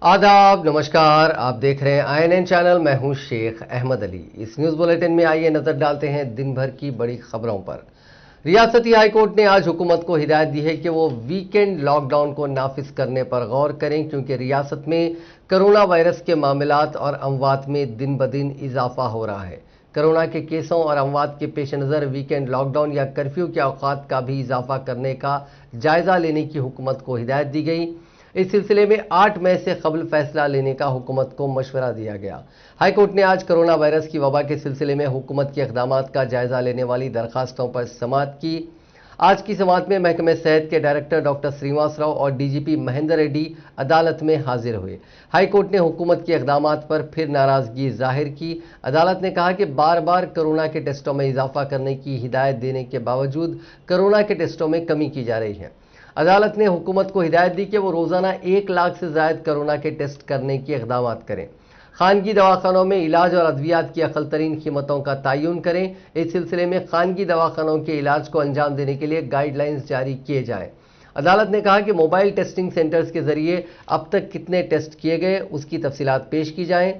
आदाब, नमस्कार। आप देख रहे हैं INN चैनल। मैं हूं शेख अहमद अली। इस न्यूज बुलेटिन में आइए नजर डालते हैं दिन भर की बड़ी खबरों पर। रियासती हाईकोर्ट ने आज हुकूमत को हिदायत दी है कि वो वीकेंड लॉकडाउन को नाफिज करने पर गौर करें, क्योंकि रियासत में कोरोना वायरस के मामलात और अमवात में दिन ब दिन इजाफा हो रहा है। कोरोना के केसों और अमवात के पेश नज़र वीकेंड लॉकडाउन या कर्फ्यू के औकात का भी इजाफा करने का जायजा लेने की हुकूमत को हिदायत दी गई। इस सिलसिले में 8 मई से कबल फैसला लेने का हुकूमत को मशवरा दिया गया। हाईकोर्ट ने आज कोरोना वायरस की वबा के सिलसिले में हुकूमत के इक़दामात का जायजा लेने वाली दरखास्तों पर समाअत की। आज की समाअत में महकमे सेहत के डायरेक्टर डॉक्टर श्रीनिवास राव और DGP महेंद्र रेड्डी अदालत में हाजिर हुए। हाईकोर्ट ने हुकूमत के इक़दामात पर फिर नाराजगी जाहिर की। अदालत ने कहा कि बार बार कोरोना के टेस्टों में इजाफा करने की हिदायत देने के बावजूद कोरोना के टेस्टों में कमी की जा रही है। अदालत ने हुकूमत को हिदायत दी कि वो रोजाना 1 लाख से ज्यादा कोरोना के टेस्ट करने के इक़दामात करें। खानगी दवाखानों में इलाज और अद्वियात की अक़ल तरीन कीमतों का तयन करें। इस सिलसिले में खानगी दवाखानों के इलाज को अंजाम देने के लिए गाइडलाइंस जारी किए जाएं। अदालत ने कहा कि मोबाइल टेस्टिंग सेंटर्स के जरिए अब तक कितने टेस्ट किए गए, उसकी तफसीलात पेश की जाएं।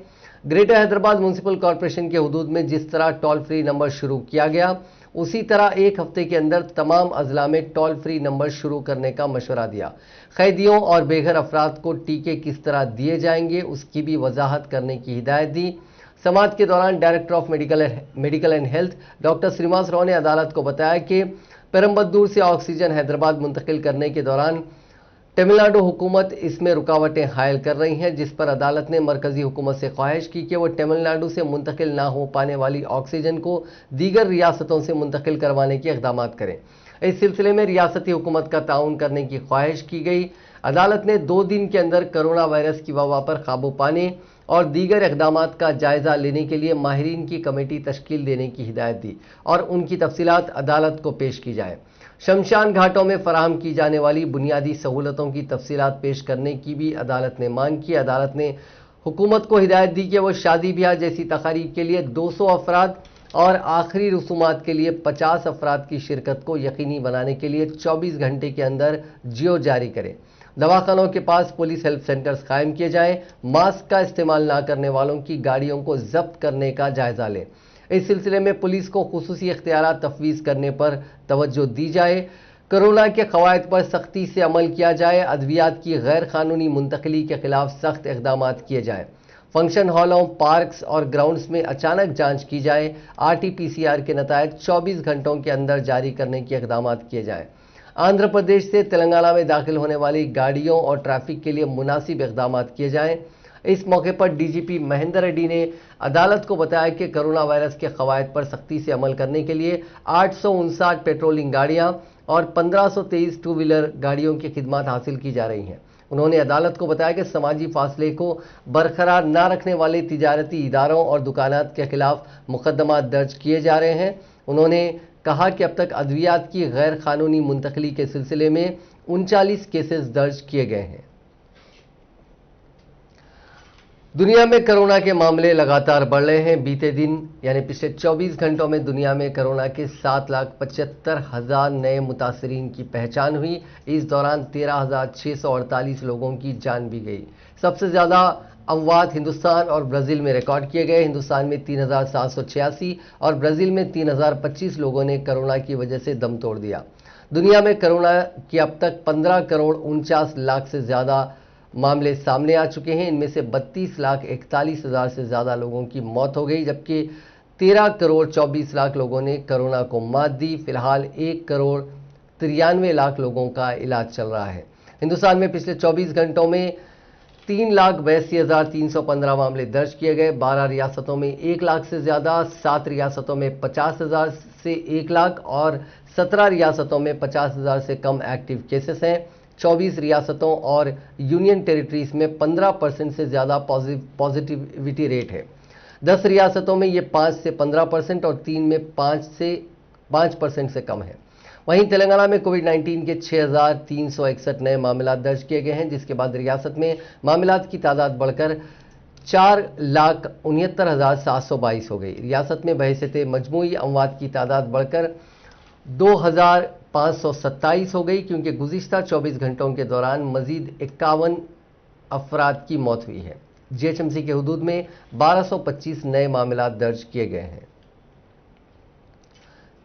ग्रेटर हैदराबाद म्यूनसिपल कॉरपोरेशन के हुदूद में जिस तरह टोल फ्री नंबर शुरू किया गया, उसी तरह 1 हफ्ते के अंदर तमाम अजला में टोल फ्री नंबर शुरू करने का मशवरा दिया। कैदियों और बेघर अफराद को टीके किस तरह दिए जाएंगे, उसकी भी वजाहत करने की हिदायत दी। समाअत के दौरान director of medical and health doctor Srinivas Rao ने अदालत को बताया कि पेरम्बदूर से ऑक्सीजन हैदराबाद मुंतकिल करने के दौरान तमिलनाडु हुकूमत इसमें रुकावटें हायल कर रही हैं, जिस पर अदालत ने मरकजी हुकूमत से ख्वाहिश की कि वो तमिलनाडु से मुंतकिल ना हो पाने वाली ऑक्सीजन को दीगर रियासतों से मुंतकिल करवाने के इक़दामात करें। इस सिलसिले में रियासती हुकूमत का ताउन करने की ख्वाहिश की गई। अदालत ने 2 दिन के अंदर कोरोना वायरस की वबा पर काबू पाने और दीगर इक़दामात का जायजा लेने के लिए माहिरीन की कमेटी तश्कील देने की हिदायत दी और उनकी तफसीलात अदालत को पेश की जाए। शमशान घाटों में फराहम की जाने वाली बुनियादी सहूलतों की तफसीलात पेश करने की भी अदालत ने मांग की। अदालत ने हुकूमत को हिदायत दी कि वो शादी ब्याह जैसी तकारीब के लिए 200 अफराद और आखिरी रसूमात के लिए 50 अफराद की शिरकत को यकीनी बनाने के लिए 24 घंटे के अंदर जियो जारी करे। दवाखानों के पास पुलिस हेल्प सेंटर्स कायम किए जाएं। मास्क का इस्तेमाल ना करने वालों की गाड़ियों को जब्त करने का जायजा लें। इस सिलसिले में पुलिस को खुसूसी इख्तियारात तफवीज़ करने पर तवज्जो दी जाए। कोरोना के कवायद पर सख्ती से अमल किया जाए। अद्वियात की गैर कानूनी मुंतकली के खिलाफ सख्त इक़दामात किए जाएं। फंक्शन हॉलों, पार्क्स और ग्राउंड्स में अचानक जांच की जाए। RT-PCR के नतायज 24 घंटों के अंदर जारी करने के इक़दामात किए जाएं। आंध्र प्रदेश से तेलंगाना में दाखिल होने वाली गाड़ियों और ट्रैफिक के लिए मुनासिब इक़दामात किए जाएं। इस मौके पर DGP महेंद्र रेड्डी ने अदालत को बताया कि कोरोना वायरस के कवायद पर सख्ती से अमल करने के लिए 859 पेट्रोलिंग गाड़ियां और 1523 टू व्हीलर गाड़ियों की खिदमत हासिल की जा रही हैं। उन्होंने अदालत को बताया कि समाजी फासले को बरकरार न रखने वाले तिजारती इदारों और दुकानात के खिलाफ मुकदमात दर्ज किए जा रहे हैं। उन्होंने कहा कि अब तक अद्वियात की गैर कानूनी मुंतकली के सिलसिले में 39 केसेस दर्ज किए गए हैं। दुनिया में कोरोना के मामले लगातार बढ़ रहे हैं। बीते दिन यानी पिछले 24 घंटों में दुनिया में कोरोना के 7,75,000 नए मुतासरीन की पहचान हुई। इस दौरान 13,648 लोगों की जान भी गई। सबसे ज़्यादा अमवात हिंदुस्तान और ब्राज़ील में रिकॉर्ड किए गए। हिंदुस्तान में 3,786 और ब्राज़ील में 3,025 लोगों ने कोरोना की वजह से दम तोड़ दिया। दुनिया में कोरोना के अब तक 15 करोड़ 49 लाख से ज़्यादा मामले सामने आ चुके हैं। इनमें से 32,41,000 से ज़्यादा लोगों की मौत हो गई, जबकि 13 करोड़ 24 लाख लोगों ने कोरोना को मात दी। फिलहाल 1 करोड़ 93 लाख लोगों का इलाज चल रहा है। हिंदुस्तान में पिछले 24 घंटों में 3,82,315 मामले दर्ज किए गए। 12 रियासतों में 1 लाख से ज़्यादा, 7 रियासतों में 50,000 से 1 लाख और 17 रियासतों में 50,000 से कम एक्टिव केसेस हैं। 24 रियासतों और यूनियन टेरिटरीज में 15% से ज़्यादा पॉजिटिविटी रेट है। 10 रियासतों में ये 5 से 15% और 3 में 5% से कम है। वहीं तेलंगाना में कोविड-19 के 6,361 नए मामला दर्ज किए गए हैं, जिसके बाद रियासत में मामलात की तादाद बढ़कर 4,69,722 हो गई। रियासत में बहैसियत मजमूई अमवात की तादाद बढ़कर 2,527 हो गई, क्योंकि गुज़िश्ता 24 घंटों के दौरान मजीद 51 अफराद की मौत हुई है। जीएचएमसी के हुदूद में 1225 नए मामला दर्ज किए गए हैं।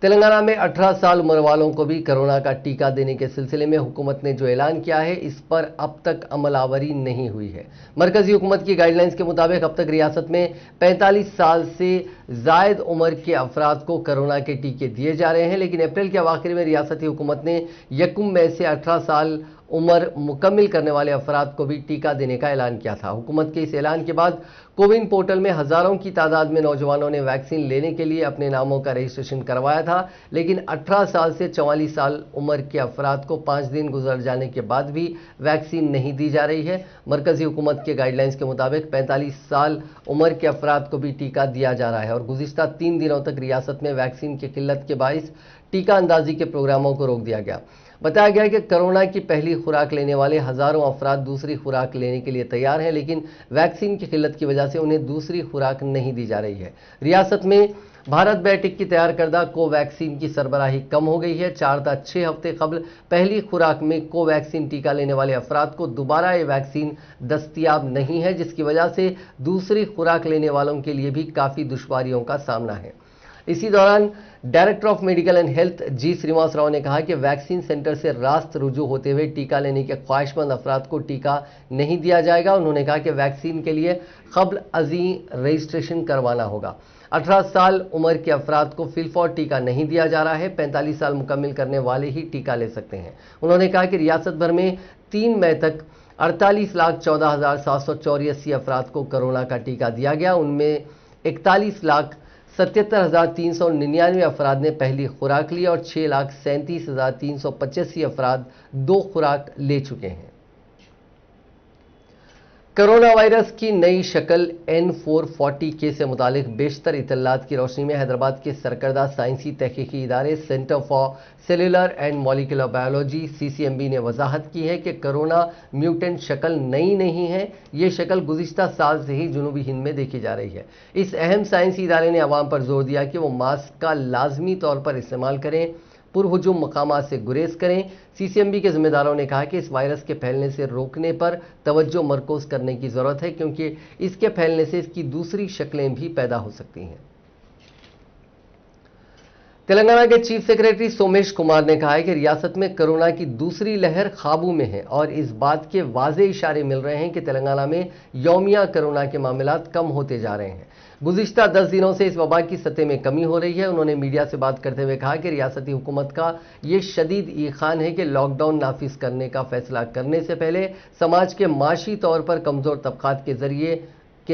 तेलंगाना में 18 साल उम्र वालों को भी कोरोना का टीका देने के सिलसिले में हुकूमत ने जो ऐलान किया है, इस पर अब तक अमलावरी नहीं हुई है। मरकजी हुकूमत की गाइडलाइंस के मुताबिक अब तक रियासत में 45 साल से जायद उम्र के अफराद को कोरोना के टीके दिए जा रहे हैं, लेकिन अप्रैल के आखिर में रियासती हुकूमत ने 1 मई से 18 साल उम्र मुकम्मिल करने वाले अफराद को भी टीका देने का ऐलान किया था। हुकूमत के इस ऐलान के बाद कोविन पोर्टल में हजारों की तादाद में नौजवानों ने वैक्सीन लेने के लिए अपने नामों का रजिस्ट्रेशन करवाया था, लेकिन 18 साल से 44 साल उम्र के अफराद को 5 दिन गुजर जाने के बाद भी वैक्सीन नहीं दी जा रही है। मरकजी हुकूमत के गाइडलाइंस के मुताबिक 45 साल उम्र के अफराद को भी टीका दिया जा रहा है और गुज़िश्ता 3 दिनों तक रियासत में वैक्सीन की किल्लत के बाइस टीका अंदाजी के प्रोग्रामों को रोक दिया गया। बताया गया कि कोरोना की पहली खुराक लेने वाले हजारों अफराद दूसरी खुराक लेने के लिए तैयार हैं, लेकिन वैक्सीन की किल्लत की वजह से उन्हें दूसरी खुराक नहीं दी जा रही है। रियासत में भारत बायोटेक की तैयार करदा कोवैक्सीन की सरबराही कम हो गई है। 4 या 6 हफ्ते कबल पहली खुराक में कोवैक्सीन टीका लेने वाले अफराद को दोबारा ये वैक्सीन दस्तयाब नहीं है, जिसकी वजह से दूसरी खुराक लेने वालों के लिए भी काफ़ी दुश्वारियों का सामना है। इसी दौरान director of medical and health G Srinivas Rao ने कहा कि वैक्सीन सेंटर से रास्त रुजू होते हुए टीका लेने के ख्वाहिशमंद अफराद को टीका नहीं दिया जाएगा। उन्होंने कहा कि वैक्सीन के लिए कब्ल अज़ी रजिस्ट्रेशन करवाना होगा। 18 साल उम्र के अफराद को फिलफॉर टीका नहीं दिया जा रहा है। 45 साल मुकम्मिल करने वाले ही टीका ले सकते हैं। उन्होंने कहा कि रियासत भर में 3 मई तक 48,14,784 अफराद को कोरोना का टीका दिया गया। उनमें 41,77,399 अफराद ने पहली खुराक ली और 6,37,385 अफराद 2 खुराक ले चुके हैं। कोरोना वायरस की नई शक्ल N440K से मुतालिक बेशतर इतलात की रोशनी में हैदराबाद के सरकर्दा साइंसी तहकीकी इदारे centre for cellular and molecular biology CCMB ने वजाहत की है कि कोरोना म्यूटेंट शक्ल नई नहीं है। ये शक्ल गुज़िश्ता साल से ही जनूबी हिंद में देखी जा रही है। इस अहम साइंसी इदारे ने अवाम पर जोर दिया कि वो मास्क का लाजमी तौर पर इस्तेमाल करें, पुरहुजूम मकामात से गुरेज करें। CCMB के जिम्मेदारों ने कहा कि इस वायरस के फैलने से रोकने पर तवज्जो मरकूज करने की ज़रूरत है, क्योंकि इसके फैलने से इसकी दूसरी शक्लें भी पैदा हो सकती हैं। तेलंगाना के चीफ सेक्रेटरी सोमेश कुमार ने कहा है कि रियासत में कोरोना की दूसरी लहर काबू में है और इस बात के वाज़े इशारे मिल रहे हैं कि तेलंगाना में यौमिया कोरोना के मामलात कम होते जा रहे हैं। गुज़िश्ता 10 दिनों से इस वबा की सतह में कमी हो रही है। उन्होंने मीडिया से बात करते हुए कहा कि रियासती हुकूमत का ये शदीद ईखान है कि लॉकडाउन नाफिज करने का फैसला करने से पहले समाज के माशी तौर पर कमज़ोर तबकात के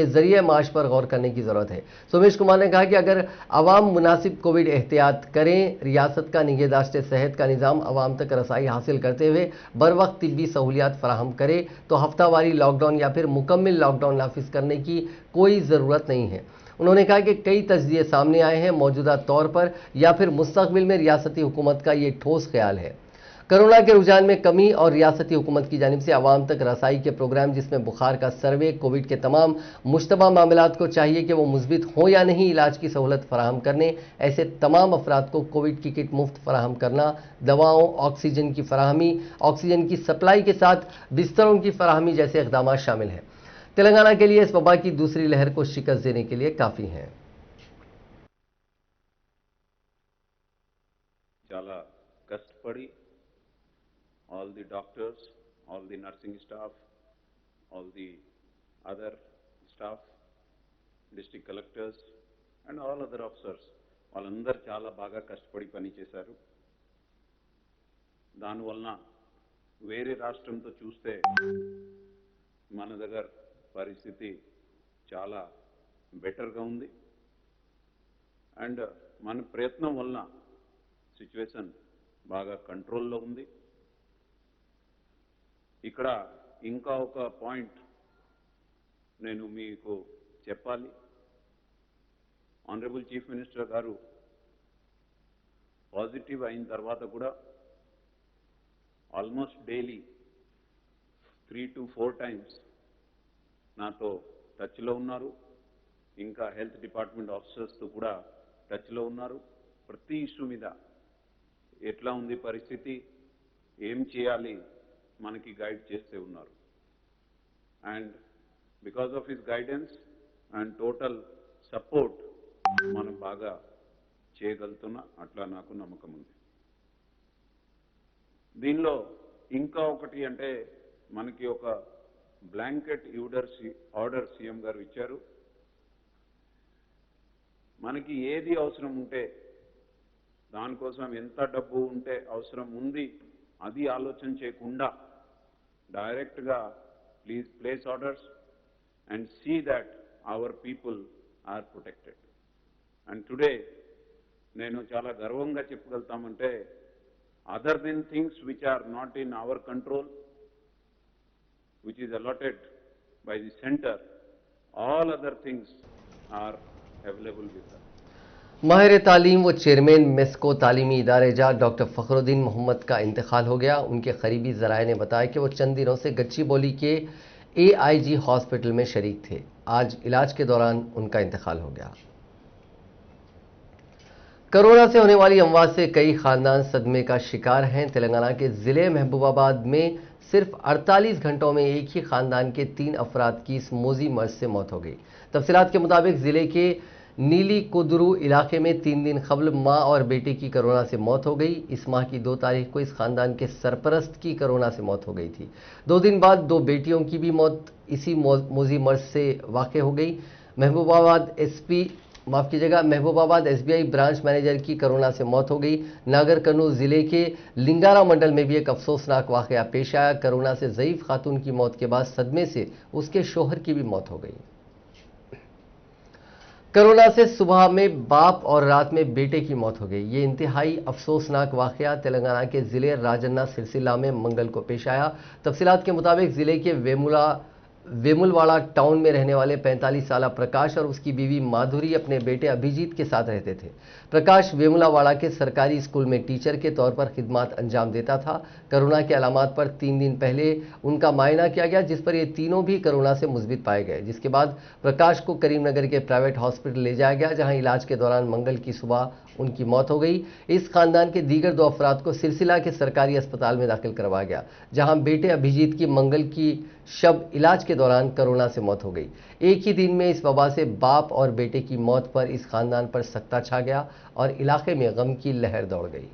जरिए माश पर गौर करने की ज़रूरत है। सोमेश कुमार ने कहा कि अगर अवाम मुनासिब कोविड एहतियात करें, रियासत का निगहदाश्त सेहत का निज़ाम अवाम तक रसाई हासिल करते हुए बर वक्त तिब्बी सहूलियात फराहम करे तो हफ्तावारी लॉकडाउन या फिर मुकम्मल लॉकडाउन नाफिज करने की कोई ज़रूरत नहीं है। उन्होंने कहा कि कई तजज़िये सामने आए हैं, मौजूदा तौर पर या फिर मुस्तकबिल में रियासती हुकूमत का ये ठोस ख्याल है। कोरोना के रुझान में कमी और रियासती हुकूमत की जानिब से आवाम तक रसाई के प्रोग्राम, जिसमें बुखार का सर्वे, कोविड के तमाम मुश्तबा मामलात को चाहिए कि वो मुस्बित हों या नहीं, इलाज की सहूलत फराहम करने, ऐसे तमाम अफराद को कोविड की किट मुफ्त फराहम करना, दवाओं, ऑक्सीजन की फराहमी, ऑक्सीजन की सप्लाई के साथ बिस्तरों की फराहमी जैसे इक़दाम शामिल हैं। तेलंगाना के लिए इस वबा की दूसरी लहर को शिकस्त देने के लिए काफ़ी हैं। చాలా కష్టపడి all the doctors, all the nursing staff, all the other staff, district collectors and all other officers వాళ్ళందరూ చాలా బాగా కష్టపడి పని చేశారు. దానివలన వేరే రాష్ట్రంతో చూస్తే మన దగ్గర పరిస్థితి చాలా బెటర్గా ఉంది. అండ్ మన ప్రయత్నం వలన సిచ్యువేషన్ బాగా కంట్రోల్లో ఉంది. ఇక్కడ ఇంకా ఒక పాయింట్ నేను మీకు చెప్పాలి. ఆనరబుల్ చీఫ్ మినిస్టర్ గారు పాజిటివ్ అయిన తర్వాత కూడా ఆల్మోస్ట్ డైలీ 3 to 4 times నాతో టచ్లో ఉన్నారు. ఇంకా హెల్త్ డిపార్ట్మెంట్ ఆఫీసర్స్తో కూడా టచ్లో ఉన్నారు. ప్రతి ఇష్యూ మీద ఎట్లా ఉంది పరిస్థితి, ఏం చేయాలి మనకి గైడ్ చేస్తూ ఉన్నారు. and because of his guidance and total support మనం బాగా చేయగలుగుతున్నా అట్లా నాకు నమ్మకం ఉంది. దీనిలో ఇంకా ఒకటి అంటే మనకి ఒక బ్లాంకెట్ ఆర్డర్ సీఎం గారు ఇచ్చారు. మనకి ఏది అవసరం ఉంటే దానికోసం ఎంత డబ్బు ఉంటే అవసరం ఉంది అది ఆలోచన చేయకుండా డైరెక్ట్గా place orders and see that our people are protected. And today నేను చాలా గర్వంగా చెప్పగలుగుతామంటే other than things which are not in our control, which is allotted by the center, all other things are available with us. माहिर तालीम व chairman मेस्को तालीमी इदारे जात डॉक्टर फखरुद्दीन मोहम्मद का इंतकाल हो गया। उनके करीबी जराए ने बताया कि वो चंद दिनों से गच्चीबौली के AIG हॉस्पिटल में शरीक थे। आज इलाज के दौरान उनका इंतकाल हो गया। कोरोना से होने वाली अमवात से कई खानदान सदमे का शिकार हैं। तेलंगाना के जिले महबूबाबाद में सिर्फ 48 घंटों में एक ही खानदान के 3 अफराद की इस मोजी मर्ज से मौत हो गई। तफसीलात के मुताबिक जिले के नीली कुदरू इलाके में 3 दिन कबल मां और बेटे की कोरोना से मौत हो गई। इस माह की 2 तारीख को इस खानदान के सरपरस्त की कोरोना से मौत हो गई थी। 2 दिन बाद 2 बेटियों की भी मौत इसी मोजी मर्ज से वाक़ हो गई। महबूबाबाद SBI ब्रांच मैनेजर की कोरोना से मौत हो गई। नागर कर्नूल जिले के लिंगारा मंडल में भी एक अफसोसनाक वाक़या पेश आया। कोरोना से ज़ईफ खातून की मौत के बाद सदमे से उसके शोहर की भी मौत हो गई। कोरोना से सुबह में बाप और रात में बेटे की मौत हो गई। ये इंतहाई अफसोसनाक वाक़या तेलंगाना के जिले राजन्ना सिलसिला में मंगल को पेश आया। तफसीलात के मुताबिक जिले के वेमुलवाड़ा टाउन में रहने वाले 45 साला प्रकाश और उसकी बीवी माधुरी अपने बेटे अभिजीत के साथ रहते थे। प्रकाश वेमुलावाड़ा के सरकारी स्कूल में टीचर के तौर पर खिदमत अंजाम देता था। कोरोना के अलामात पर 3 दिन पहले उनका मायना किया गया, जिस पर ये तीनों भी कोरोना से मुस्बित पाए गए, जिसके बाद प्रकाश को करीमनगर के प्राइवेट हॉस्पिटल ले जाया गया, जहां इलाज के दौरान मंगल की सुबह उनकी मौत हो गई। इस खानदान के दीगर 2 अफराद को सिलसिला के सरकारी अस्पताल में दाखिल करवाया गया, जहां बेटे अभिजीत की मंगल की शब इलाज के दौरान कोरोना से मौत हो गई। एक ही दिन में इस वबा से बाप और बेटे की मौत पर इस खानदान पर सख्ता छा गया और इलाके में गम की लहर दौड़ गई।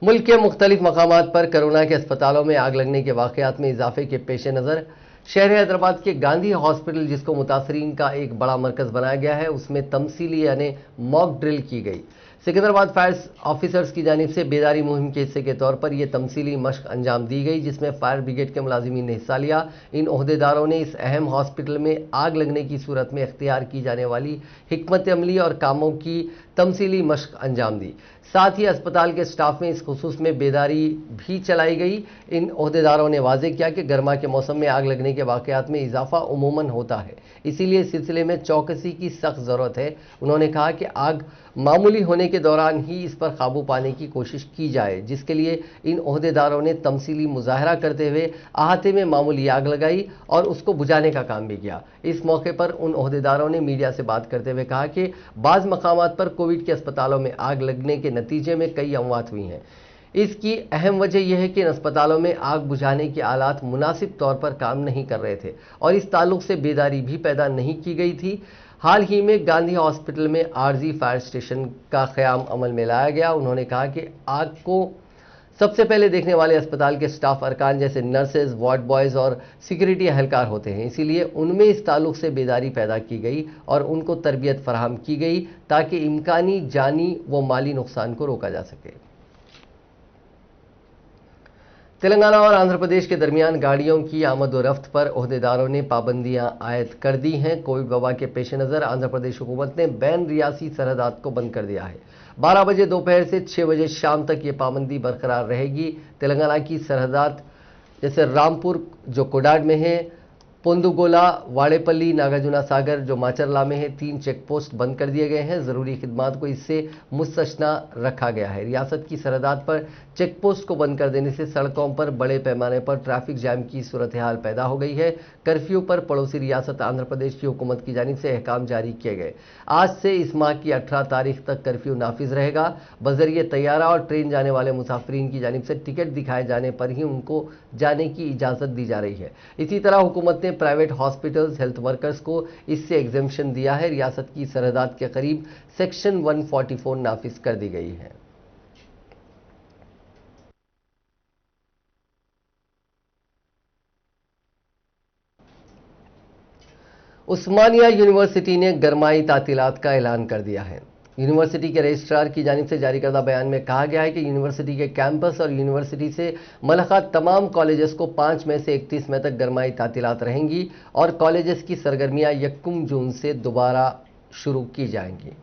मुल्क के मुख्तलिफ मकामात पर कोरोना के अस्पतालों में आग लगने के वाक़यात में इजाफे के पेश नज़र शहर हैदराबाद के गांधी हॉस्पिटल, जिसको मुतासरीन का एक बड़ा मरकज़ बनाया गया है, उसमें तमसीली यानी मॉक ड्रिल की गई। सिकंदराबाद फायर ऑफिसर्स की जानिब से बेदारी मुहिम के हिस्से के तौर पर यह तमसीली मशक अंजाम दी गई, जिसमें फायर ब्रिगेड के मुलाजिमीन ने हिस्सा लिया। इन ओहदेदारों ने इस अहम हॉस्पिटल में आग लगने की सूरत में इख्तियार की जाने वाली हिकमत अमली और कामों की तमसीली मशक अंजाम दी। साथ ही अस्पताल के स्टाफ में इस खुसूस में बेदारी भी चलाई गई। इन ओहदेदारों ने वाज़ेह किया कि गर्मा के मौसम में आग लगने के वाक़यात में इजाफा उमूमन होता है, इसीलिए इस सिलसिले में चौकसी की सख्त ज़रूरत है। उन्होंने कहा कि आग मामूली होने के दौरान ही इस पर काबू पाने की कोशिश की जाए, जिसके लिए इन ओहदेदारों ने तमसीली मुजाहरा करते हुए अहाते में मामूली आग लगाई और उसको बुझाने का काम भी किया। इस मौके पर उन ओहदेदारों ने मीडिया से बात करते हुए कहा कि बाज़ मकामात पर कोविड के अस्पतालों में आग लगने के नतीजे में कई अमवात हुई हैं। इसकी अहम वजह यह है कि इन अस्पतालों में आग बुझाने के आलात मुनासिब तौर पर काम नहीं कर रहे थे और इस ताल्लुक से बेदारी भी पैदा नहीं की गई थी। हाल ही में गांधी हॉस्पिटल में आरजी फायर स्टेशन का क़याम अमल में लाया गया। उन्होंने कहा कि आग को सबसे पहले देखने वाले अस्पताल के स्टाफ अरकान जैसे नर्सेज, वार्ड बॉयज़ और सिक्योरिटी अहलकार होते हैं, इसीलिए उनमें इस ताल्लुक से बेदारी पैदा की गई और उनको तरबियत फराहम की गई ताकि इम्कानी जानी व माली नुकसान को रोका जा सके। तेलंगाना और आंध्र प्रदेश के दरमियान गाड़ियों की आमद व रफ्त पर ओहदेदारों ने पाबंदियां आयद कर दी हैं। कोविड वबा के पेश नज़र आंध्र प्रदेश हुकूमत ने बैन रियासी सरहदात को बंद कर दिया है। 12 बजे दोपहर से 6 बजे शाम तक ये पाबंदी बरकरार रहेगी। तेलंगाना की सरहदात जैसे रामपुर जो कोडाड में है, पोंदुगोला, वाड़ेपल्ली, नागार्जुना सागर जो माचरला में है 3 चेक पोस्ट बंद कर दिए गए हैं। जरूरी खिदमात को इससे मुस्तस्ना रखा गया है। रियासत की सरहदात पर चेक पोस्ट को बंद कर देने से सड़कों पर बड़े पैमाने पर ट्रैफिक जैम की सूरत हाल पैदा हो गई है। कर्फ्यू पर पड़ोसी रियासत आंध्र प्रदेश की हुकूमत की जानिब से अहकाम जारी किए गए। आज से इस माह की 18 तारीख तक कर्फ्यू नाफिज रहेगा। बजरिए तैयारा और ट्रेन जाने वाले मुसाफिरीन की जानिब से टिकट दिखाए जाने पर ही उनको जाने की इजाजत दी जा रही है। इसी तरह हुकूमत ने प्राइवेट हॉस्पिटल्स, हेल्थ वर्कर्स को इससे एग्जेम्पशन दिया है। रियासत की सरहदात के करीब सेक्शन 144 नाफिज कर दी गई है। उस्मानिया यूनिवर्सिटी ने गरमाई तातीलात का ऐलान कर दिया है। यूनिवर्सिटी के रजिस्ट्रार की जानिब से जारी करदा बयान में कहा गया है कि यूनिवर्सिटी के कैंपस और यूनिवर्सिटी से मुल्हक़ात तमाम कॉलेजेस को 5 मई से 31 मई तक गरमाई तातीलात रहेंगी और कॉलेजेस की सरगर्मियां 1 जून से दोबारा शुरू की जाएंगी।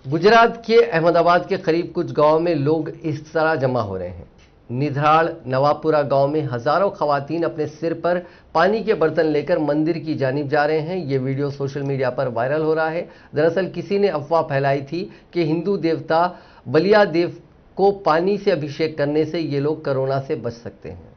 गुजरात के अहमदाबाद के करीब कुछ गांवों में लोग इस तरह जमा हो रहे हैं। निधराड़ नवापुरा गांव में हजारों खवातीन अपने सिर पर पानी के बर्तन लेकर मंदिर की जानिब जा रहे हैं। ये वीडियो सोशल मीडिया पर वायरल हो रहा है। दरअसल किसी ने अफवाह फैलाई थी कि हिंदू देवता बलिया देव को पानी से अभिषेक करने से ये लोग कोरोना से बच सकते हैं।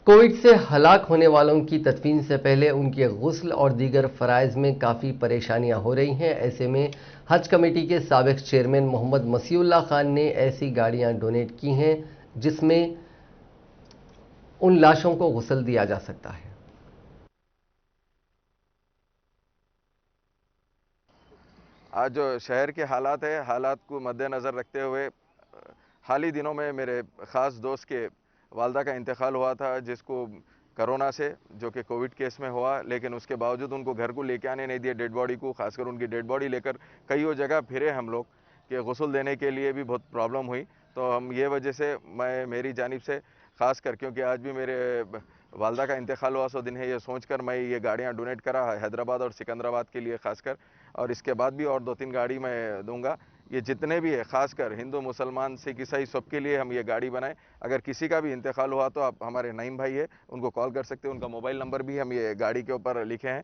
कोविड से हलाक होने वालों की तदफीन से पहले उनके गुस्ल और दीगर फ़राइज़ में काफ़ी परेशानियां हो रही हैं। ऐसे में हज कमेटी के साबिक चेयरमैन मोहम्मद मसीउल्लाह खान ने ऐसी गाड़ियां डोनेट की हैं जिसमें उन लाशों को गुस्ल दिया जा सकता है। आज जो शहर के हालात है, हालात को मद्देनज़र रखते हुए हाल ही दिनों में मेरे ख़ास दोस्त के वालदा का इंतकाल हुआ था, जिसको कोरोना से, जो कि कोविड केस में हुआ, लेकिन उसके बावजूद उनको घर को लेके आने नहीं दिए डेड बॉडी को। खासकर उनकी डेड बॉडी लेकर कई जगह फिरे हम लोग कि गुस्ल देने के लिए भी बहुत प्रॉब्लम हुई। तो हम ये वजह से मेरी जानिब से खासकर, क्योंकि आज भी मेरे वालदा का इंतकाल हुआ सो दिन है, ये सोचकर मैं ये गाड़ियाँ डोनेट करा हैदराबाद और सिकंदराबाद के लिए खासकर, और इसके बाद भी और 2-3 गाड़ी मैं दूंगा। ये जितने भी है, खासकर हिंदू मुसलमान सिख ईसाई सबके लिए हम ये गाड़ी बनाए। अगर किसी का भी इंतकाल हुआ तो आप हमारे नईम भाई है, उनको कॉल कर सकते हैं। उनका मोबाइल नंबर भी हम ये गाड़ी के ऊपर लिखे हैं,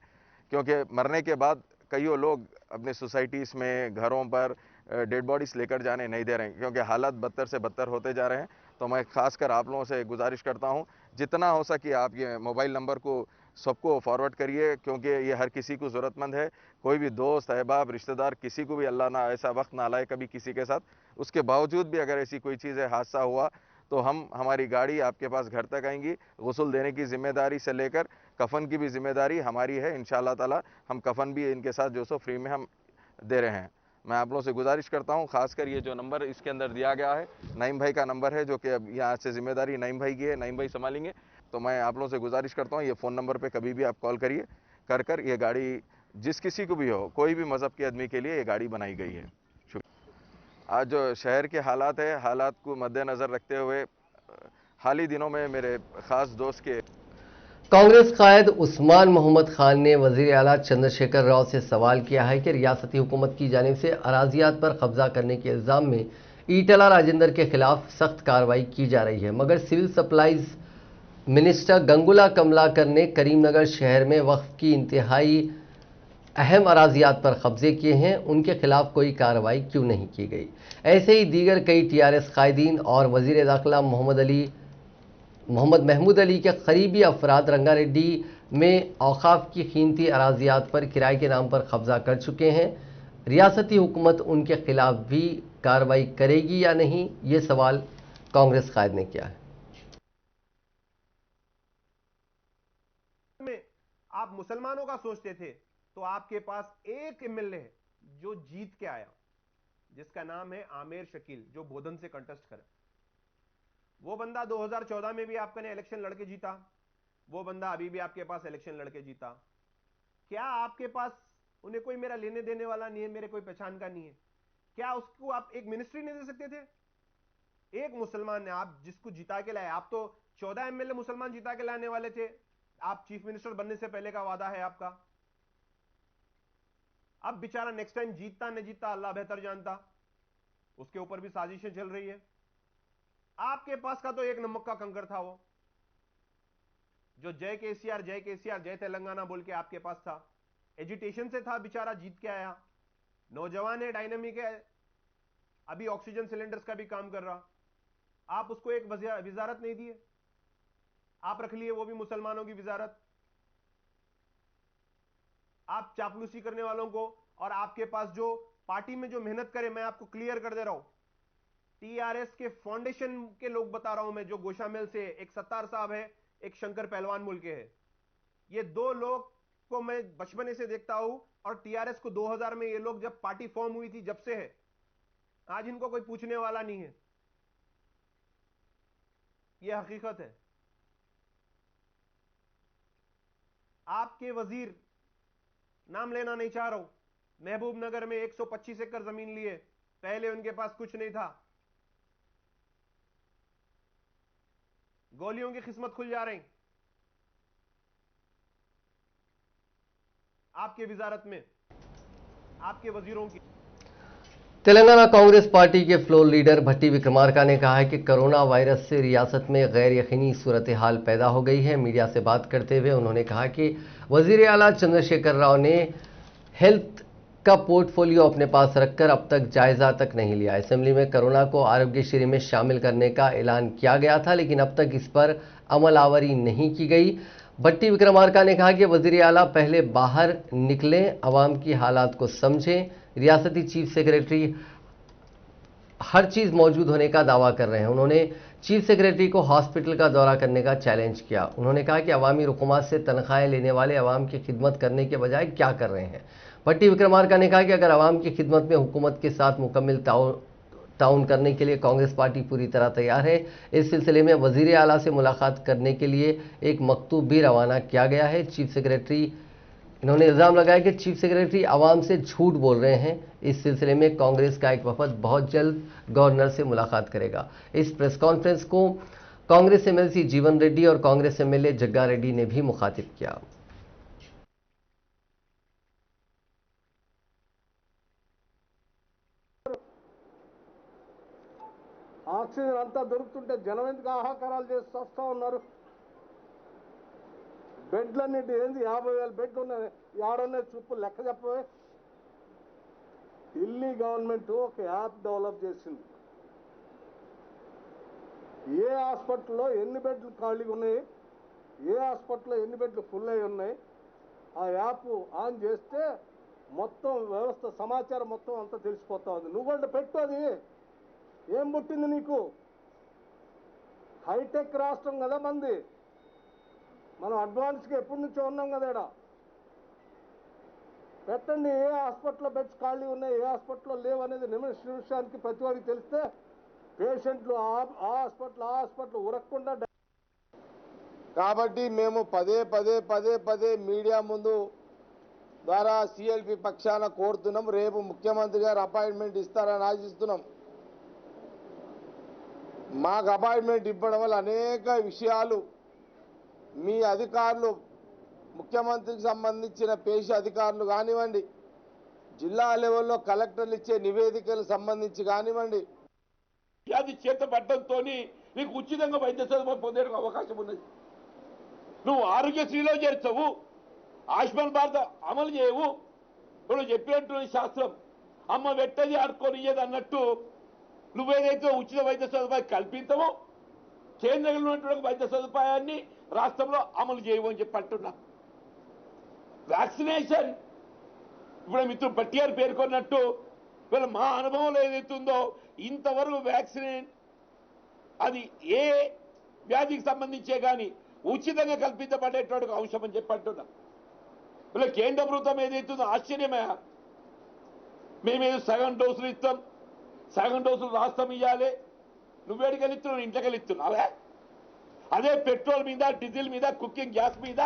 क्योंकि मरने के बाद कई लोग अपने सोसाइटीज़ में, घरों पर डेड बॉडीज लेकर जाने नहीं दे रहे हैं, क्योंकि हालात बदतर से बदतर होते जा रहे हैं। तो मैं खासकर आप लोगों से गुजारिश करता हूं, जितना हो सके आप ये मोबाइल नंबर को सबको फॉरवर्ड करिए, क्योंकि ये हर किसी को ज़रूरतमंद है। कोई भी दोस्त, अहबाब, रिश्तेदार, किसी को भी अल्लाह ना ऐसा वक्त ना लाए कभी किसी के साथ। उसके बावजूद भी अगर ऐसी कोई चीज़ है, हादसा हुआ, तो हमारी गाड़ी आपके पास घर तक आएंगी। गुस्ल देने की जिम्मेदारी से लेकर कफन की भी जिम्मेदारी हमारी है। इंशाअल्लाह ताला हम कफन भी इनके साथ जो सो फ्री में हम दे रहे हैं। मैं आप लोगों से गुजारिश करता हूं, खासकर ये जो नंबर इसके अंदर दिया गया है, नईम भाई का नंबर है, जो कि अब यहाँ से जिम्मेदारी नईम भाई की है, नईम भाई संभालेंगे। तो मैं आप लोगों से गुजारिश करता हूं, ये फ़ोन नंबर पे कभी भी आप कॉल करिए, कर ये गाड़ी जिस किसी को भी हो, कोई भी मज़हब के आदमी के लिए ये गाड़ी बनाई गई है। शुक्रिया। आज जो शहर के हालात है, हालात को मद्देनज़र रखते हुए हाल ही दिनों में मेरे ख़ास दोस्त के कांग्रेस कायद उस्मान मोहम्मद खान ने वजीर आला चंद्रशेखर राव से सवाल किया है कि रियासती हुकूमत की जानिब से अराजियात पर कब्जा करने के इल्ज़ाम में ईटला राजेंद्र के खिलाफ सख्त कार्रवाई की जा रही है, मगर civil supplies minister Gangula Kamalakar ने करीमनगर शहर में वक्फ की इंतहाई अहम अराजियात पर कब्जे किए हैं, उनके खिलाफ कोई कार्रवाई क्यों नहीं की गई। ऐसे ही दीगर कई टीआरएस कायदीन और वजीर दाखिला मोहम्मद महमूद अली के करीबी अफराद रंगारेड्डी में औकाफ की कीमती अराजियात पर किराए के नाम पर कब्जा कर चुके हैं। रियासती हुकूमत उनके खिलाफ भी कार्रवाई करेगी या नहीं, ये सवाल कांग्रेस कायद ने किया है। में आप मुसलमानों का सोचते थे, तो आपके पास एक एमएलए है जो जीत के आया, जिसका नाम है आमिर शकील, जो बोधन से कंटेस्ट करे। वो बंदा 2014 में भी आपका ने इलेक्शन लड़के जीता, वो बंदा अभी भी आपके पास इलेक्शन लड़के जीता। क्या आपके पास उन्हें कोई मेरा लेने देने वाला नहीं है, मेरे कोई पहचान का नहीं है? क्या उसको आप एक मिनिस्ट्री नहीं दे सकते थे? एक मुसलमान ने आप जिसको जिता के लाए, आप तो 14 एमएलए मुसलमान जिता के लाने वाले थे, आप चीफ मिनिस्टर बनने से पहले का वादा है आपका। अब बेचारा नेक्स्ट टाइम जीतता न जीतता अल्लाह बेहतर जानता, उसके ऊपर भी साजिशें चल रही है। आपके पास का तो एक नमक का कंकर था, वो जो जय केसीआर जय केसीआर जय तेलंगाना बोल के आपके पास था, एजिटेशन से था, बेचारा जीत के आया, नौजवान है, डायनामिक है, अभी ऑक्सीजन सिलेंडर्स का भी काम कर रहा। आप उसको एक विजारत नहीं दिए, आप रख लिए वो भी मुसलमानों की विजारत। आप चापलूसी करने वालों को, और आपके पास जो पार्टी में जो मेहनत करे, मैं आपको क्लियर कर दे रहा हूं, टीआरएस के फाउंडेशन के लोग बता रहा हूं मैं, जो गोशामेल से एक सत्तार साहब है, एक शंकर पहलवान मुल्क के है, ये दो लोग को मैं बचपने से देखता हूं, और टीआरएस को 2000 में ये लोग जब पार्टी फॉर्म हुई थी जब से है, आज इनको कोई पूछने वाला नहीं है, ये हकीकत है। आपके वजीर, नाम लेना नहीं चाह रहा हूं, महबूब नगर में 125 एकड़ जमीन लिए, पहले उनके पास कुछ नहीं था, गोलियों की किस्मत खुल जा रही आपके विजारत में, आपके वजीरों की। तेलंगाना कांग्रेस पार्टी के फ्लोर लीडर भट्टी विक्रमार्का ने कहा है कि कोरोना वायरस से रियासत में गैर यकीनी सूरत हाल पैदा हो गई है। मीडिया से बात करते हुए उन्होंने कहा कि वजीर आला चंद्रशेखर राव ने हेल्थ का पोर्टफोलियो अपने पास रखकर अब तक जायजा तक नहीं लिया। असेंबली में कोरोना को आरोग्यश्री में शामिल करने का ऐलान किया गया था, लेकिन अब तक इस पर अमलावरी नहीं की गई। भट्टी विक्रमार्का ने कहा कि वजीर आला पहले बाहर निकलें, आवाम की हालात को समझें। रियासती चीफ सेक्रेटरी हर चीज मौजूद होने का दावा कर रहे हैं। उन्होंने चीफ सेक्रेटरी को हॉस्पिटल का दौरा करने का चैलेंज किया। उन्होंने कहा कि अवामी रुकूमात से तनख्वाहें लेने वाले अवाम की खिदमत करने के बजाय क्या कर रहे हैं। भट्टी विक्रमार्का ने कहा कि अगर अवाम की खिदमत में हुकूमत के साथ मुकम्मल ताउन करने के लिए कांग्रेस पार्टी पूरी तरह तैयार है। इस सिलसिले में वजीर आला से मुलाकात करने के लिए एक मकतूब भी रवाना किया गया है। चीफ सेक्रेटरी इन्होंने इल्ज़ाम लगाया कि चीफ सेक्रेटरी आवाम से झूठ बोल रहे हैं। इस सिलसिले में कांग्रेस का एक वफद बहुत जल्द गवर्नर से मुलाकात करेगा। इस प्रेस कॉन्फ्रेंस को कांग्रेस एमएलसी जीवन रेड्डी और कांग्रेस एमएलए जग्गा रेड्डी ने भी मुखातिब किया। ఆక్సిజన్ అంతా దొరుకుతుంటే జనం ఎందుకు ఆహాకారాలు చేసి వస్తూ ఉన్నారు? బెడ్లన్నిటి ఏంది 50,000 బెడ్లు ఉన్నాయి, ఆడున్నాయి చూపు లెక్క చెప్పవే. ఢిల్లీ గవర్నమెంట్ ఒక యాప్ డెవలప్ చేసింది, ఏ హాస్పిటల్లో ఎన్ని బెడ్లు ఖాళీగా ఉన్నాయి, ఏ హాస్పిటల్లో ఎన్ని బెడ్లు ఫుల్ అయి ఉన్నాయి, ఆ యాప్ ఆన్ చేస్తే మొత్తం వ్యవస్థ సమాచారం మొత్తం అంతా తెలిసిపోతా ఉంది. నువ్వు కూడా పెట్టు, అది ఏం పుట్టింది నీకు? హైటెక్ రాష్ట్రం కదా మంది, మనం అడ్వాన్స్గా ఎప్పటి నుంచో ఉన్నాం కదా. ఇక్కడ పెట్టండి, ఏ హాస్పిటల్లో బెడ్స్ ఖాళీ ఉన్నాయి, ఏ హాస్పిటల్లో లేవు అనేది నిమిషానికి ప్రతి వాడికి తెలిస్తే పేషెంట్లు ఆ హాస్పిటల్ ఉరక్కుండా. కాబట్టి మేము పదే మీడియా ముందు ద్వారా సిఎల్పి పక్షాన కోరుతున్నాం, రేపు ముఖ్యమంత్రి గారు అపాయింట్మెంట్ ఇస్తారని ఆశిస్తున్నాం. మాకు అపాయింట్మెంట్ ఇవ్వడం వల్ల అనేక విషయాలు మీ అధికారులు, ముఖ్యమంత్రికి సంబంధించిన పేషి అధికారులు కానివ్వండి, జిల్లా లెవెల్లో కలెక్టర్లు ఇచ్చే నివేదికలు సంబంధించి కానివ్వండి, వ్యాధి చేతపడడంతో నీకు ఉచితంగా వైద్య సదుపాయం పొందే అవకాశం ఉన్నది. నువ్వు ఆరోగ్యశ్రీలో చేర్చవు, ఆయుష్మాన్ భారత్ అమలు చేయవు. నువ్వు చెప్పినట్టు శాస్త్రం అమ్మ వెట్టది ఆడుకొని ఇయ్యదు అన్నట్టు నువ్వేదైతే ఉచిత వైద్య సదుపాయం కల్పించవో, కేంద్రంలో ఉన్నటువంటి వైద్య సదుపాయాన్ని రాష్ట్రంలో అమలు చేయవు అని చెప్పి అంటున్నా. వ్యాక్సినేషన్ ఇప్పుడు మిత్రుడు భట్టి గారు పేర్కొన్నట్టు వీళ్ళ మా అనుభవంలో ఏదైతుందో ఇంతవరకు వ్యాక్సినేషన్ అది ఏ వ్యాధికి సంబంధించే కానీ ఉచితంగా కల్పించబడేటువంటి అంశం అని చెప్పి అంటున్నా. వీళ్ళ కేంద్ర ప్రభుత్వం ఏదైతుందో ఆశ్చర్యమే. మేమేదో సగం డోసులు ఇస్తాం, సగం డోసులు రాష్ట్రం ఇవ్వాలి, నువ్వేడికి వెళ్తున్నావు ఇంట్లోకి వెళ్తున్నావే అదే పెట్రోల్ మీద డీజిల్ మీద కుకింగ్ గ్యాస్ మీద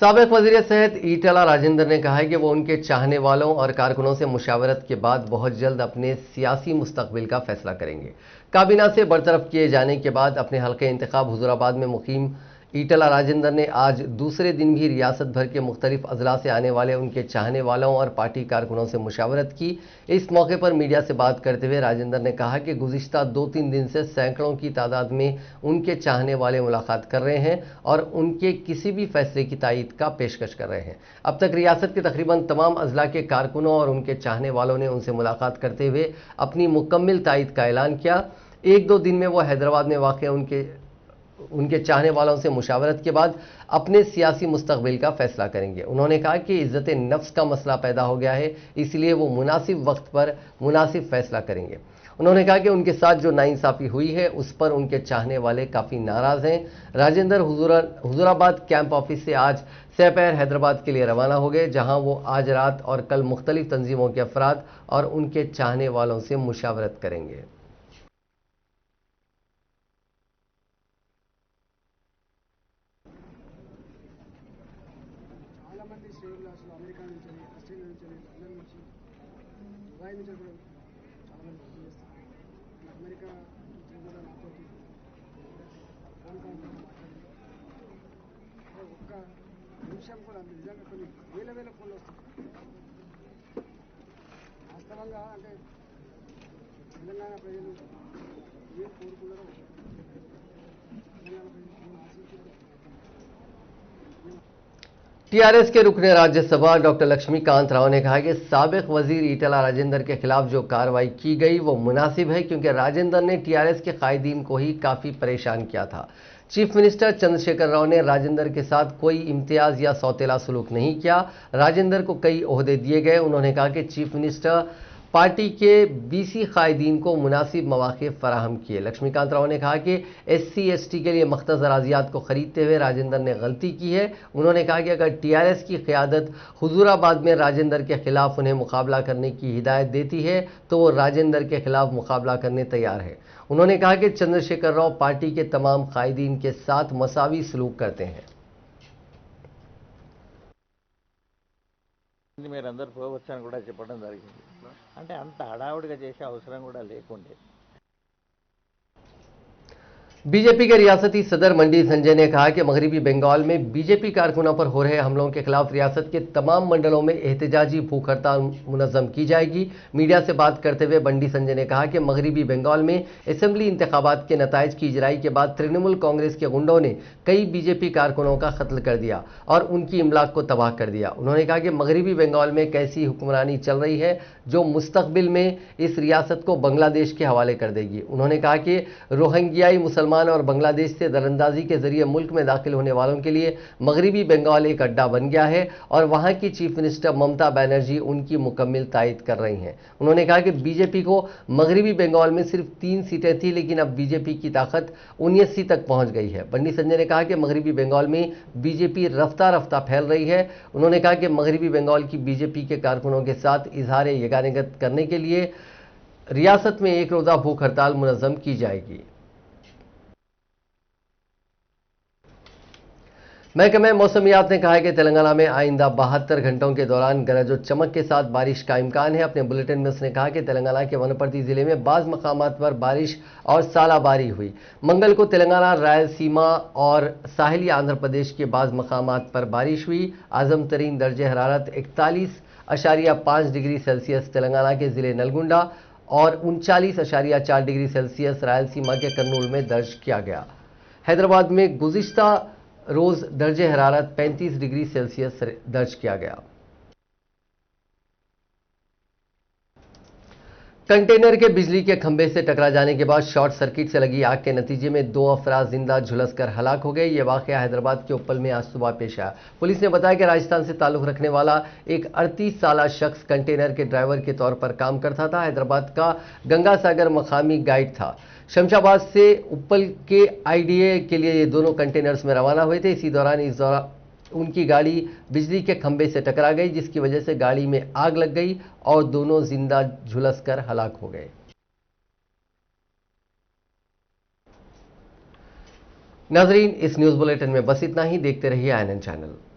साबिक वजीर सेहत ईटला राजेंद्र ने कहा है कि वो उनके चाहने वालों और कारकुनों से मुशावरत के बाद बहुत जल्द अपने सियासी मुस्तकबिल का फैसला करेंगे। काबीना से बरतरफ किए जाने के बाद अपने हल्के इंतखाब हुजूराबाद में मुकीम ईटला राजेंद्र ने आज दूसरे दिन भी रियासत भर के मुख्तलिफ अजला से आने वाले उनके चाहने वालों और पार्टी कारकुनों से मुशावरत की। इस मौके पर मीडिया से बात करते हुए राजेंद्र ने कहा कि गुज़िश्ता 2-3 दिन से सैकड़ों की तादाद में उनके चाहने वाले मुलाकात कर रहे हैं और उनके किसी भी फैसले की तायीद का पेशकश कर रहे हैं। अब तक रियासत के तकरीबन तमाम अजला के कारकुनों और उनके चाहने वालों ने उनसे मुलाकात करते हुए अपनी मुकम्मल तायीद का ऐलान किया। 1-2 दिन में वो हैदराबाद में वाक़ उनके चाहने वालों से मुशावरत के बाद अपने सियासी मुस्तकबिल का फैसला करेंगे। उन्होंने कहा कि इज्जत नफ्स का मसला पैदा हो गया है, इसलिए वो मुनासिब वक्त पर मुनासिब फैसला करेंगे। उन्होंने कहा कि उनके साथ जो नाइंसाफ़ी हुई है उस पर उनके चाहने वाले काफ़ी नाराज़ हैं। राजेंद्र हुजूराबाद कैंप ऑफिस से आज सपहर हैदराबाद के लिए रवाना हो गए, जहां वो आज रात और कल मुख्तलिफ तंजीमों के अफराद और उनके चाहने वालों से मुशावरत करेंगे। చాలా మంది శ్రేణులు అసలు అమెరికా నుంచి ఆస్ట్రేలియా నుంచి లండన్ నుంచి దుబాయ్ నుంచి కూడా చాలా మంది ఫోన్ చేస్తారు. అమెరికా నుంచి కూడా నాతో ఫోన్ కాల్ మాట్లాడి ఒక్క నిమిషం కూడా నిజంగా కొన్ని వేల ఫోన్లు వస్తాయి. వాస్తవంగా అంటే తెలంగాణ ప్రజలు ఏం కోరుకున్నారో తెలంగాణ ప్రజలు ఏం ఆశించారో टीआरएस के रुकने राज्यसभा डॉक्टर लक्ष्मीकांत राव ने कहा कि साबिक वजीर ईटला राजेंद्र के खिलाफ जो कार्रवाई की गई वो मुनासिब है, क्योंकि राजेंद्र ने टीआरएस के कायदीन को ही काफ़ी परेशान किया था। चीफ मिनिस्टर चंद्रशेखर राव ने राजेंद्र के साथ कोई इम्तियाज या सौतेला सलूक नहीं किया। राजेंद्र को कई ओहदे दिए गए। उन्होंने कहा कि चीफ मिनिस्टर पार्टी के बीसी कायदीन को मुनासिब मौक़े फराहम किए। लक्ष्मीकांत राव ने कहा कि SC/ST के लिए मख्तज़ अराज़ियात को ख़रीदते हुए राजेंद्र ने गलती की है। उन्होंने कहा कि अगर टीआरएस की क़यादत हुजूराबाद में राजेंद्र के खिलाफ उन्हें मुकाबला करने की हिदायत देती है तो वो राजेंद्र के खिलाफ मुकाबला करने तैयार है। उन्होंने कहा कि चंद्रशेखर राव पार्टी के तमाम कायदीन के साथ मसावी सलूक करते हैं। మీరందరూ పోవచ్చని కూడా చెప్పడం జరిగింది. అంటే అంత హడావుడిగా చేసే అవసరం కూడా లేకుండే. बीजेपी के रियासती सदर मंडी संजय ने कहा कि मगरबी बंगाल में बीजेपी कारकुनों पर हो रहे हमलों के खिलाफ रियासत के तमाम मंडलों में एहतजाजी भूख हड़ताल मुनज़्ज़म की जाएगी। मीडिया से बात करते हुए बंडी संजय ने कहा कि मगरबी बंगाल में असेंबली इंतखाबात के नताइज की इजराई के बाद तृणमूल कांग्रेस के गुंडों ने कई बीजेपी कारकुनों का कत्ल कर दिया और उनकी इमलाक को तबाह कर दिया। उन्होंने कहा कि मगरबी बंगाल में कैसी हुक्मरानी चल रही है जो मुस्तकबिल में इस रियासत को बांग्लादेश के हवाले कर देगी। उन्होंने कहा कि रोहिंग्याई मुसलमान और बांग्लादेश से दरअंदाजी के जरिए मुल्क में दाखिल होने वालों के लिए मगरबी बंगाल एक अड्डा बन गया है और वहां की चीफ मिनिस्टर ममता बनर्जी उनकी मुकम्मल तायद कर रही हैं। उन्होंने कहा कि बीजेपी को मगरबी बंगाल में सिर्फ 3 सीटें थी, लेकिन अब बीजेपी की ताकत 79 तक पहुंच गई है। बंडी संजय ने कहा कि मगरबी बंगाल में बीजेपी रफ्ता रफ्ता फैल रही है। उन्होंने कहा कि मगरबी बंगाल की बीजेपी के कारकुनों के साथ इजहार यगानियत करने के लिए रियासत में एक रोज़ा भूख हड़ताल मुनज़्ज़म की जाएगी। महकमे मौसमियात ने कहा है कि तेलंगाना में आइंदा 72 घंटों के दौरान गरज और चमक के साथ बारिश का इम्कान है। अपने बुलेटिन में उसने कहा कि तेलंगाना के वनपर्ती जिले में बाज़ मकामात पर बारिश और सालाबारी हुई। मंगल को तेलंगाना, रायलसीमा और साहिली आंध्र प्रदेश के बाज़ मकामात पर बारिश हुई। आज़म तरीन दर्ज हरारत 41.5 डिग्री सेल्सियस तेलंगाना के ज़िले नलगुंडा और 39.4 डिग्री सेल्सियस रायलसीमा के कर्नूल में दर्ज किया गया। हैदराबाद में गुज़िश्ता रोज दर्जे हरारत 35 डिग्री सेल्सियस दर्ज किया गया। कंटेनर के बिजली के खंभे से टकरा जाने के बाद शॉर्ट सर्किट से लगी आग के नतीजे में 2 अफराद जिंदा झुलसकर हलाक हो गए। यह वाकया हैदराबाद के उप्पल में आज सुबह पेश आया। पुलिस ने बताया कि राजस्थान से ताल्लुक रखने वाला एक 38 साला शख्स कंटेनर के ड्राइवर के तौर पर काम करता था। हैदराबाद का गंगासागर मकामी गाइड था। शमशाबाद से उप्पल के IDA के लिए ये दोनों कंटेनर्स में रवाना हुए थे। इसी दौरान उनकी गाड़ी बिजली के खंभे से टकरा गई, जिसकी वजह से गाड़ी में आग लग गई और दोनों जिंदा झुलसकर हलाक हो गए। नाजरीन, इस न्यूज़ बुलेटिन में बस इतना ही। देखते रहिए INN चैनल।